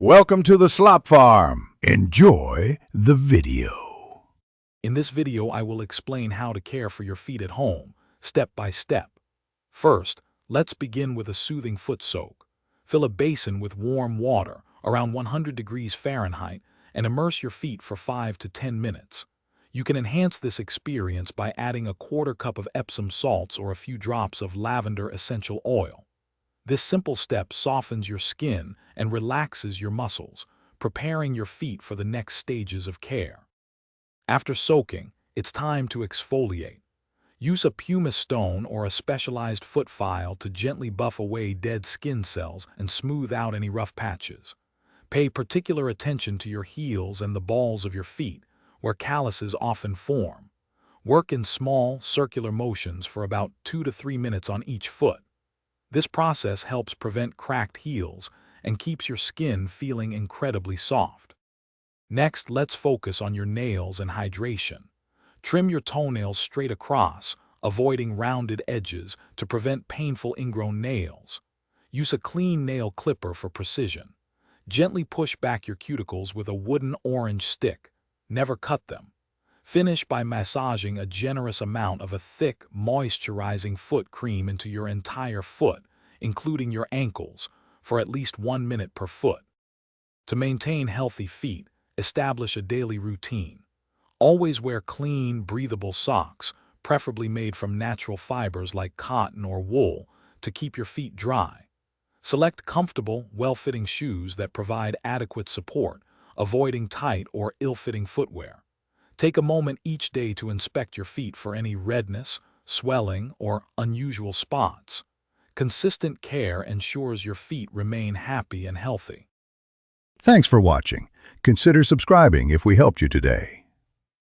Welcome to the Slop Farm. Enjoy the video. In this video, I will explain how to care for your feet at home, step by step. First, let's begin with a soothing foot soak. Fill a basin with warm water, around 100 degrees Fahrenheit, and immerse your feet for 5 to 10 minutes. You can enhance this experience by adding a quarter cup of Epsom salts or a few drops of lavender essential oil. This simple step softens your skin and relaxes your muscles, preparing your feet for the next stages of care. After soaking, it's time to exfoliate. Use a pumice stone or a specialized foot file to gently buff away dead skin cells and smooth out any rough patches. Pay particular attention to your heels and the balls of your feet, where calluses often form. Work in small, circular motions for about 2 to 3 minutes on each foot. This process helps prevent cracked heels and keeps your skin feeling incredibly soft. Next, let's focus on your nails and hydration. Trim your toenails straight across, avoiding rounded edges to prevent painful ingrown nails. Use a clean nail clipper for precision. Gently push back your cuticles with a wooden orange stick. Never cut them. Finish by massaging a generous amount of a thick, moisturizing foot cream into your entire foot, including your ankles, for at least 1 minute per foot. To maintain healthy feet, establish a daily routine. Always wear clean, breathable socks, preferably made from natural fibers like cotton or wool, to keep your feet dry. Select comfortable, well-fitting shoes that provide adequate support, avoiding tight or ill-fitting footwear. Take a moment each day to inspect your feet for any redness, swelling, or unusual spots. Consistent care ensures your feet remain happy and healthy. Thanks for watching. Consider subscribing if we helped you today.